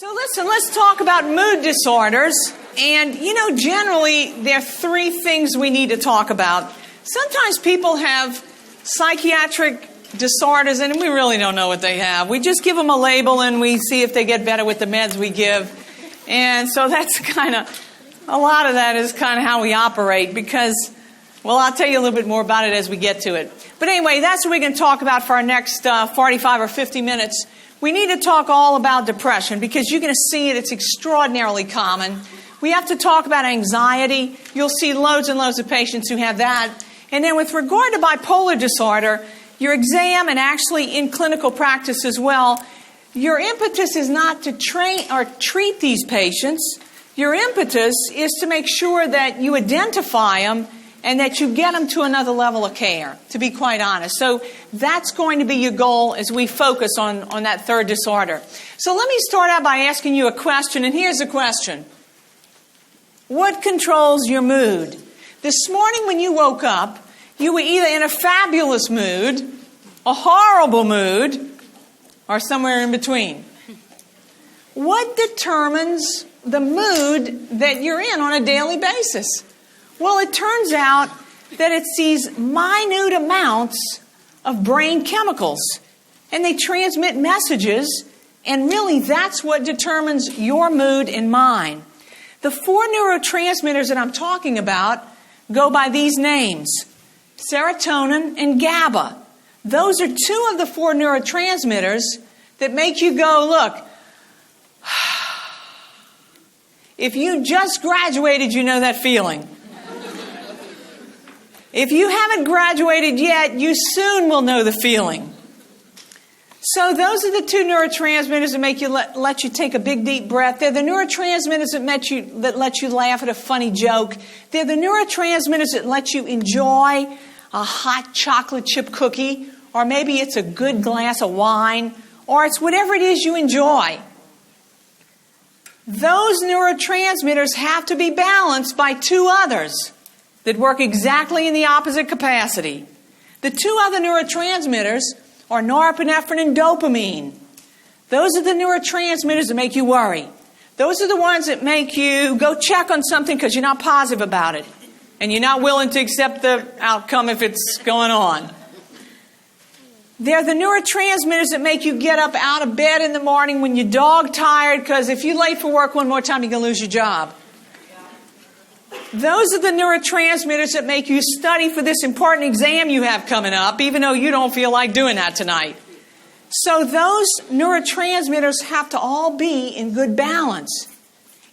So listen, let's talk about mood disorders. And, generally, there are three things we need to talk about. Sometimes people have psychiatric disorders, and we really don't know what they have. We just give them a label, and we see if they get better with the meds we give. And so that's a lot of that is kind of how we operate because, I'll tell you a little bit more about it as we get to it. But anyway, that's what we're going to talk about for our next 45 or 50 minutes. We need to talk all about depression because you're going to see it. It's extraordinarily common. We have to talk about anxiety. You'll see loads and loads of patients who have that. And then with regard to bipolar disorder, your exam and actually in clinical practice as well, your impetus is not to train or treat these patients. Your impetus is to make sure that you identify them and that you get them to another level of care, to be quite honest. So that's going to be your goal as we focus on that third disorder. So let me start out by asking you a question, and here's the question. What controls your mood? This morning when you woke up, you were either in a fabulous mood, a horrible mood, or somewhere in between. What determines the mood that you're in on a daily basis? Well, it turns out that it's these minute amounts of brain chemicals, and they transmit messages, and really that's what determines your mood and mine. The four neurotransmitters that I'm talking about go by these names, serotonin and GABA. Those are two of the four neurotransmitters that make you go, look, if you just graduated, you know that feeling. If you haven't graduated yet, you soon will know the feeling. So those are the two neurotransmitters that make you let you take a big, deep breath. They're the neurotransmitters that let you laugh at a funny joke. They're the neurotransmitters that let you enjoy a hot chocolate chip cookie, or maybe it's a good glass of wine, or it's whatever it is you enjoy. Those neurotransmitters have to be balanced by two others that work exactly in the opposite capacity. The two other neurotransmitters are norepinephrine and dopamine. Those are the neurotransmitters that make you worry. Those are the ones that make you go check on something because you're not positive about it. And you're not willing to accept the outcome if it's going on. They're the neurotransmitters that make you get up out of bed in the morning when you're dog tired because if you're late for work one more time, you're going to lose your job. Those are the neurotransmitters that make you study for this important exam you have coming up, even though you don't feel like doing that tonight. So those neurotransmitters have to all be in good balance.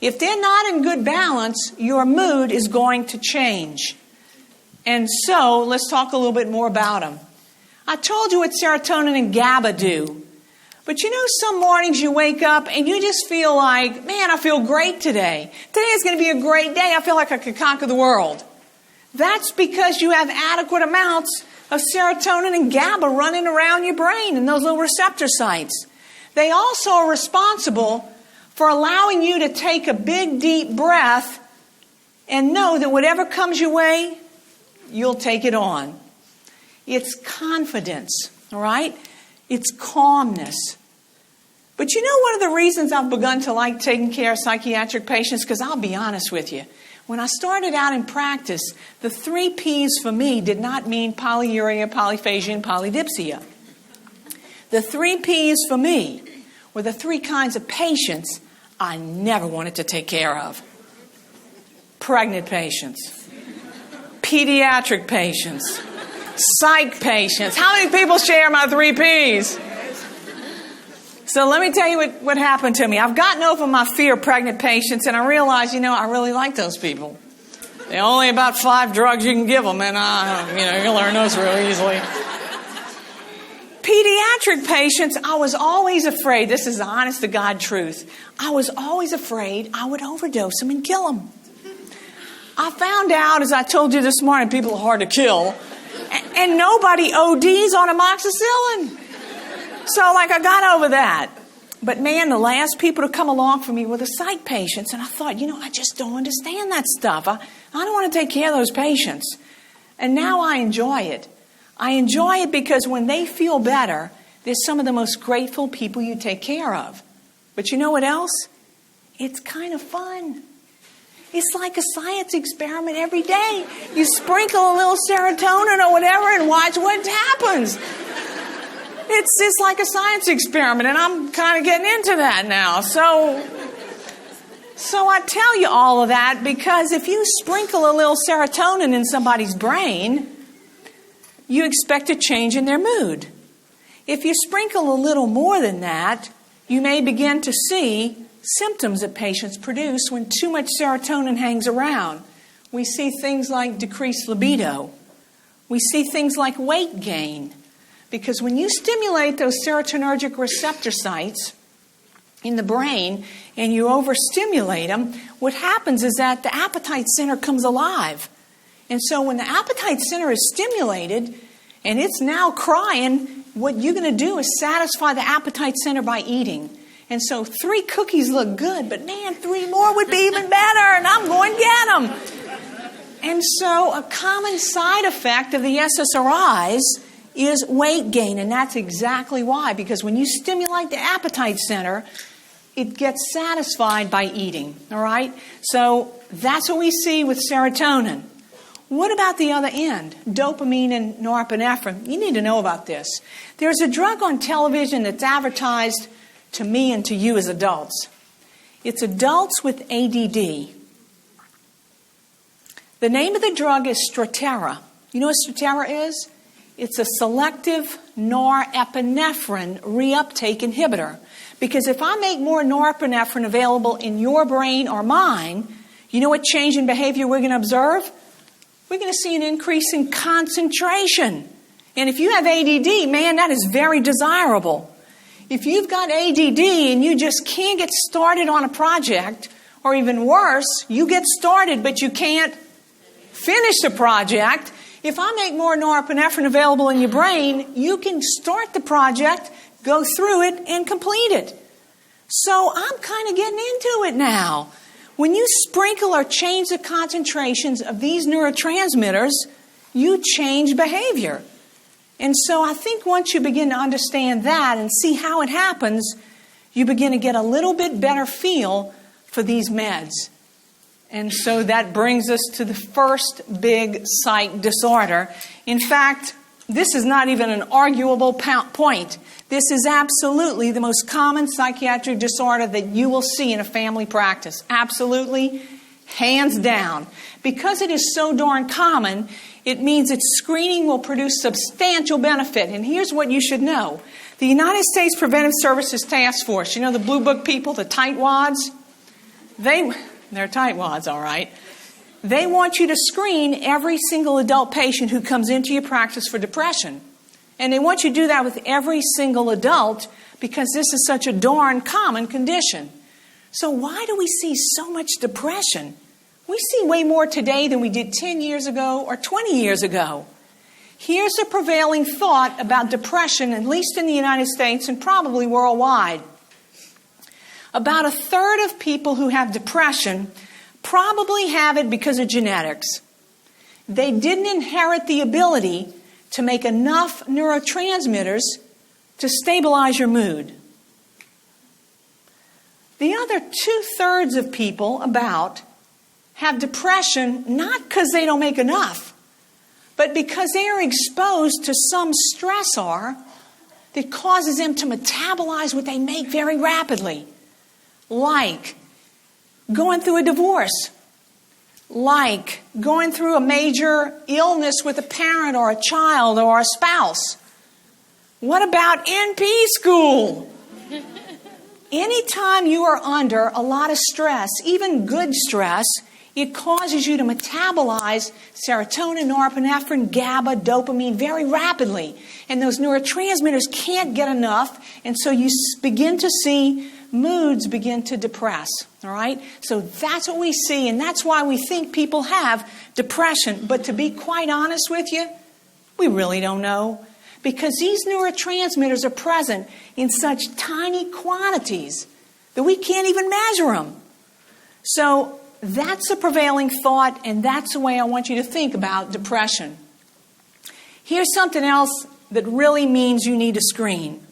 If they're not in good balance, your mood is going to change. And so let's talk a little bit more about them. I told you what serotonin and GABA do. But some mornings you wake up and you just feel like, man, I feel great today. Today is going to be a great day. I feel like I could conquer the world. That's because you have adequate amounts of serotonin and GABA running around your brain in those little receptor sites. They also are responsible for allowing you to take a big, deep breath and know that whatever comes your way, you'll take it on. It's confidence, all right? It's calmness. But one of the reasons I've begun to like taking care of psychiatric patients, because I'll be honest with you, when I started out in practice, the 3 Ps for me did not mean polyuria, polyphagia, and polydipsia. The 3 Ps for me were the 3 kinds of patients I never wanted to take care of. Pregnant patients, pediatric patients, psych patients. How many people share my 3 Ps? So let me tell you what happened to me. I've gotten over my fear of pregnant patients, and I realized, I really like those people. There are only about 5 drugs you can give them, and you can learn those real easily. Pediatric patients, I was always afraid. This is the honest-to-God truth. I was always afraid I would overdose them and kill them. I found out, as I told you this morning, people are hard to kill. And nobody ODs on amoxicillin. So, I got over that. But, man, the last people to come along for me were the psych patients. And I thought, I just don't understand that stuff. I don't want to take care of those patients. And now I enjoy it. I enjoy it because when they feel better, they're some of the most grateful people you take care of. But you know what else? It's kind of fun. It's like a science experiment every day. You sprinkle a little serotonin or whatever and watch what happens. It's like a science experiment, and I'm kind of getting into that now. So I tell you all of that because if you sprinkle a little serotonin in somebody's brain, you expect a change in their mood. If you sprinkle a little more than that, you may begin to see symptoms that patients produce when too much serotonin hangs around. We see things like decreased libido. We see things like weight gain. Because when you stimulate those serotonergic receptor sites in the brain and you overstimulate them, what happens is that the appetite center comes alive. And so when the appetite center is stimulated and it's now crying, what you're going to do is satisfy the appetite center by eating. And so 3 cookies look good, but man, 3 more would be even better, and I'm going to get them. And so a common side effect of the SSRIs is weight gain, and that's exactly why. Because when you stimulate the appetite center, it gets satisfied by eating, all right? So that's what we see with serotonin. What about the other end, dopamine and norepinephrine? You need to know about this. There's a drug on television that's advertised to me and to you as adults. It's adults with ADD. The name of the drug is Strattera. You know what Strattera is? It's a selective norepinephrine reuptake inhibitor. Because if I make more norepinephrine available in your brain or mine, you know what change in behavior we're going to observe? We're going to see an increase in concentration. And if you have ADD, man, that is very desirable. If you've got ADD and you just can't get started on a project, or even worse, you get started but you can't finish the project, if I make more norepinephrine available in your brain, you can start the project, go through it, and complete it. So I'm kind of getting into it now. When you sprinkle or change the concentrations of these neurotransmitters, you change behavior. And so I think once you begin to understand that and see how it happens, you begin to get a little bit better feel for these meds. And so that brings us to the first big psych disorder. In fact, this is not even an arguable point. This is absolutely the most common psychiatric disorder that you will see in a family practice. Absolutely, hands down. Because it is so darn common, it means that screening will produce substantial benefit. And here's what you should know. The United States Preventive Services Task Force, you know the Blue Book people, the tightwads? They're tightwads, all right. They want you to screen every single adult patient who comes into your practice for depression. And they want you to do that with every single adult because this is such a darn common condition. So why do we see so much depression? We see way more today than we did 10 years ago or 20 years ago. Here's the prevailing thought about depression, at least in the United States and probably worldwide. About 1/3 of people who have depression probably have it because of genetics. They didn't inherit the ability to make enough neurotransmitters to stabilize your mood. The other 2/3 of people have depression not because they don't make enough, but because they are exposed to some stressor that causes them to metabolize what they make very rapidly. Like going through a divorce, like going through a major illness with a parent or a child or a spouse. What about NP school? Anytime you are under a lot of stress, even good stress, it causes you to metabolize serotonin, norepinephrine, GABA, dopamine very rapidly. And those neurotransmitters can't get enough, and so you begin to see moods begin to depress, all right? So that's what we see, and that's why we think people have depression. But to be quite honest with you, we really don't know. Because these neurotransmitters are present in such tiny quantities that we can't even measure them. So that's the prevailing thought, and that's the way I want you to think about depression. Here's something else that really means you need to screen.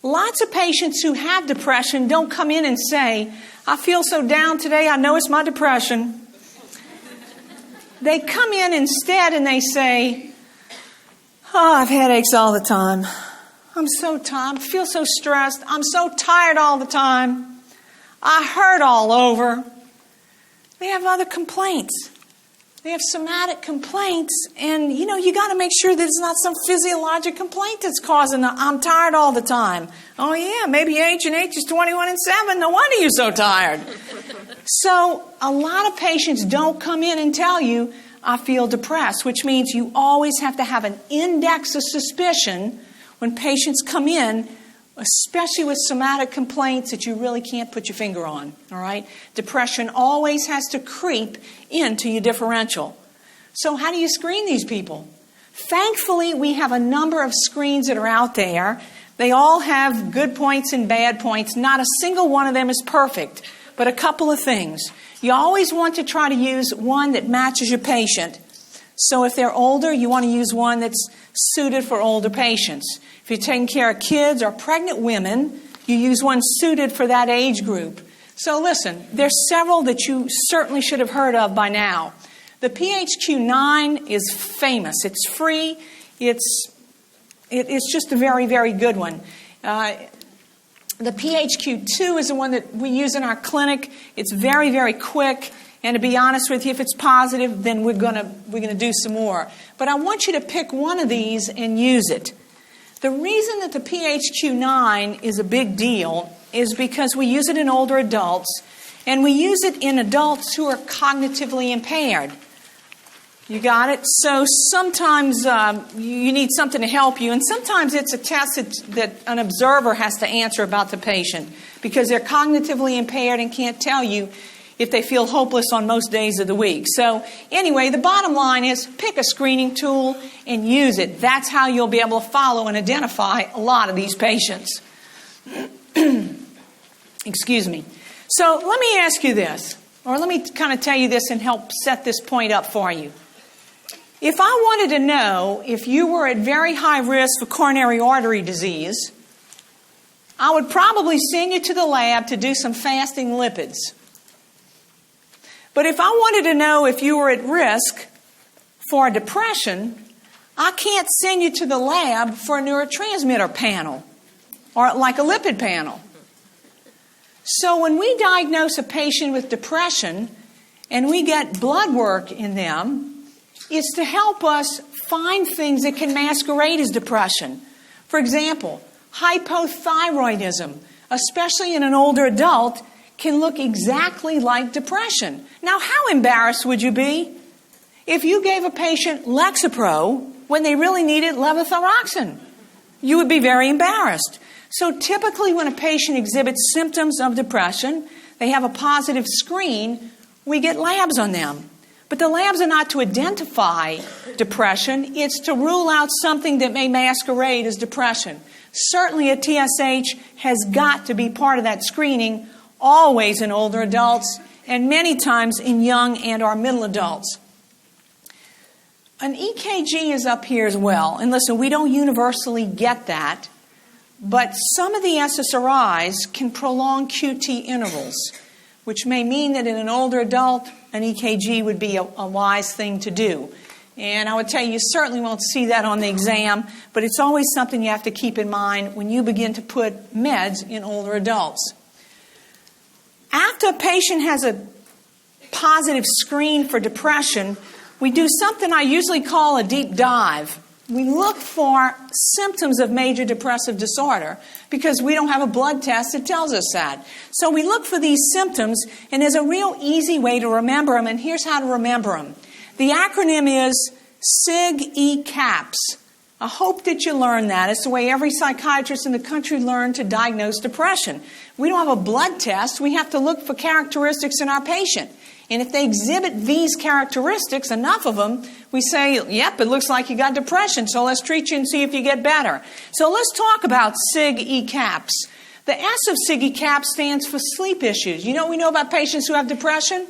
Lots of patients who have depression don't come in and say, I feel so down today, I know it's my depression. They come in instead and they say, oh, I've headaches all the time. I'm so tired. I feel so stressed. I'm so tired all the time. I hurt all over. They have other complaints. They have somatic complaints. And, you got to make sure that it's not some physiologic complaint that's causing I'm tired all the time. Oh, yeah, maybe H&H is 21 and 7. No wonder you're so tired. So a lot of patients don't come in and tell you, I feel depressed, which means you always have to have an index of suspicion when patients come in, especially with somatic complaints that you really can't put your finger on, all right? Depression always has to creep into your differential. So how do you screen these people? Thankfully, we have a number of screens that are out there. They all have good points and bad points. Not a single one of them is perfect, but a couple of things. You always want to try to use one that matches your patient. So if they're older, you want to use one that's suited for older patients. If you're taking care of kids or pregnant women, you use one suited for that age group. So listen, there's several that you certainly should have heard of by now. The PHQ-9 is famous. It's free. It's just a very, very good one. The PHQ-2 is the one that we use in our clinic. It's very, very quick. And to be honest with you, if it's positive, then we're gonna do some more. But I want you to pick one of these and use it. The reason that the PHQ-9 is a big deal is because we use it in older adults, and we use it in adults who are cognitively impaired. You got it? So sometimes you need something to help you, and sometimes it's a test that an observer has to answer about the patient because they're cognitively impaired and can't tell you if they feel hopeless on most days of the week. So anyway, the bottom line is pick a screening tool and use it. That's how you'll be able to follow and identify a lot of these patients. Excuse me. So let me ask you this, or let me kind of tell you this and help set this point up for you. If I wanted to know if you were at very high risk for coronary artery disease, I would probably send you to the lab to do some fasting lipids. But if I wanted to know if you were at risk for depression, I can't send you to the lab for a neurotransmitter panel or like a lipid panel. So when we diagnose a patient with depression and we get blood work in them, it's to help us find things that can masquerade as depression. For example, hypothyroidism, especially in an older adult, can look exactly like depression. Now, how embarrassed would you be if you gave a patient Lexapro when they really needed levothyroxine? You would be very embarrassed. So typically when a patient exhibits symptoms of depression, they have a positive screen, we get labs on them. But the labs are not to identify depression, it's to rule out something that may masquerade as depression. Certainly a TSH has got to be part of that screening, always in older adults, and many times in young and or middle adults. An EKG is up here as well. And listen, we don't universally get that, but some of the SSRIs can prolong QT intervals, which may mean that in an older adult, an EKG would be a wise thing to do. And I would tell you, you certainly won't see that on the exam, but it's always something you have to keep in mind when you begin to put meds in older adults. After a patient has a positive screen for depression, we do something I usually call a deep dive. We look for symptoms of major depressive disorder because we don't have a blood test that tells us that. So we look for these symptoms, and there's a real easy way to remember them, and here's how to remember them. The acronym is SIG-E-CAPS. I hope that you learn that. It's the way every psychiatrist in the country learned to diagnose depression. We don't have a blood test. We have to look for characteristics in our patient. And if they exhibit these characteristics, enough of them, we say, yep, it looks like you got depression, so let's treat you and see if you get better. So let's talk about SIG-E-CAPS. The S of SIG-E-CAPS stands for sleep issues. You know what we know about patients who have depression?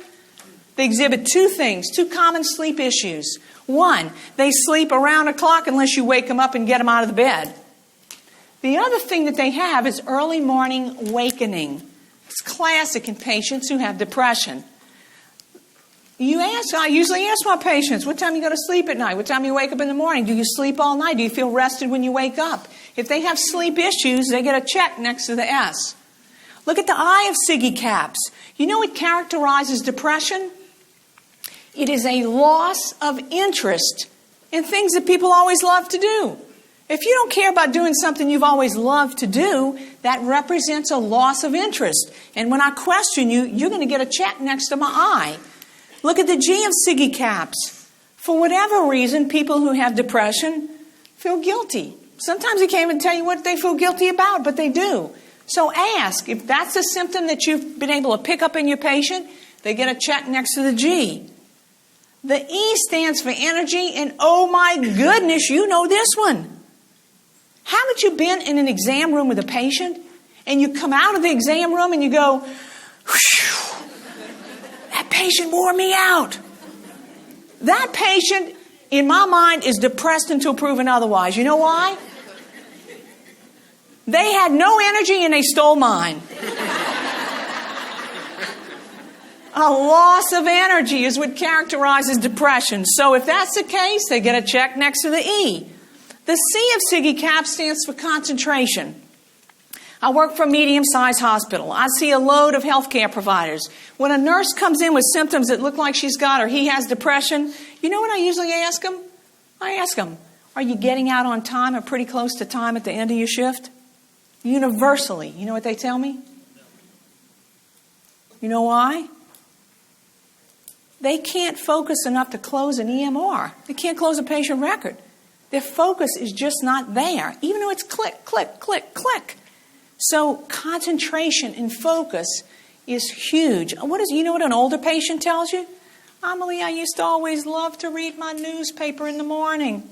They exhibit two things, two common sleep issues. One, they sleep around the clock unless you wake them up and get them out of the bed. The other thing that they have is early morning awakening. It's classic in patients who have depression. I usually ask my patients, what time you go to sleep at night? What time you wake up in the morning? Do you sleep all night? Do you feel rested when you wake up? If they have sleep issues, they get a check next to the S. Look at the I of Siggy Caps. You know what characterizes depression? It is a loss of interest in things that people always love to do. If you don't care about doing something you've always loved to do, that represents a loss of interest. And when I question you, you're going to get a check next to my I. Look at the G of Siggy Caps. For whatever reason, people who have depression feel guilty. Sometimes they can't even tell you what they feel guilty about, but they do. So ask, if that's a symptom that you've been able to pick up in your patient, they get a check next to the G. The E stands for energy, and oh my goodness, you know this one. Haven't you been in an exam room with a patient, and you come out of the exam room and you go, whew, that patient wore me out. That patient, in my mind, is depressed until proven otherwise. You know why? They had no energy and they stole mine. A loss of energy is what characterizes depression. So if that's the case, they get a check next to the E. The C of Siggy Cap stands for concentration. I work for a medium-sized hospital. I see a load of healthcare providers. When a nurse comes in with symptoms that look like she's got or he has depression, you know what I usually ask them? I ask them, are you getting out on time or pretty close to time at the end of your shift? Universally, you know what they tell me? You know why? They can't focus enough to close an EMR. They can't close a patient record. Their focus is just not there, even though it's click, click, click, click. So concentration and focus is huge. You know what an older patient tells you? Amelie, I used to always love to read my newspaper in the morning.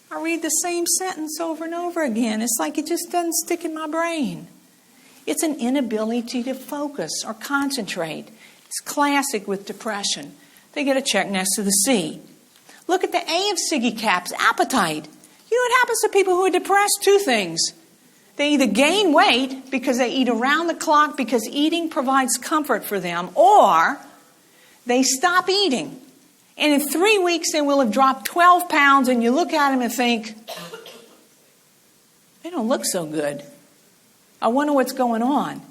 I read the same sentence over and over again. It's like it just doesn't stick in my brain. It's an inability to focus or concentrate. It's classic with depression. They get a check next to the C. Look at the A of Siggy Caps, appetite. You know what happens to people who are depressed? Two things. They either gain weight because they eat around the clock because eating provides comfort for them, or they stop eating. And in 3 weeks, they will have dropped 12 pounds, and you look at them and think, they don't look so good. I wonder what's going on.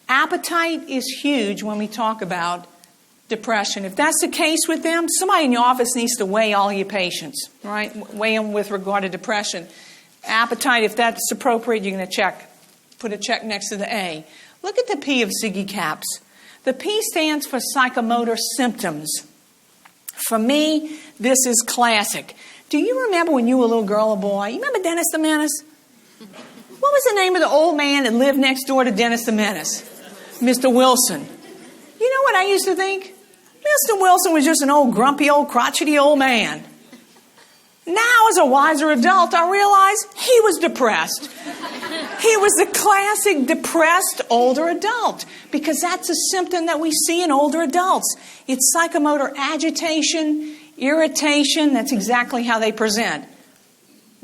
Appetite is huge when we talk about depression. If that's the case with them, somebody in your office needs to weigh all your patients, right? Weigh them with regard to depression. Appetite, if that's appropriate, you're going to put a check next to the A. Look at the P of Siggy Caps. The P stands for psychomotor symptoms. For me, this is classic. Do you remember when you were a little girl or boy? You remember Dennis the Menace? What was the name of the old man that lived next door to Dennis the Menace? Mr. Wilson. You know what I used to think? Mr. Wilson was just an old grumpy, old crotchety old man. Now, as a wiser adult, I realize he was depressed. He was the classic depressed older adult, because that's a symptom that we see in older adults. It's psychomotor agitation, irritation. That's exactly how they present.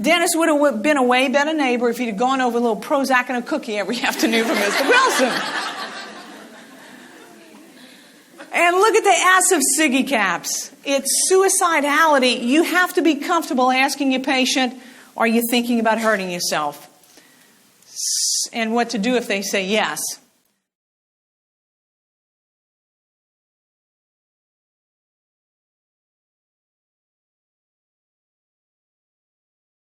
Dennis would have been a way better neighbor if he'd have gone over a little Prozac and a cookie every afternoon for Mr. Wilson. And look at the S of Siggy Caps. It's suicidality. You have to be comfortable asking your patient, are you thinking about hurting yourself? And what to do if they say yes.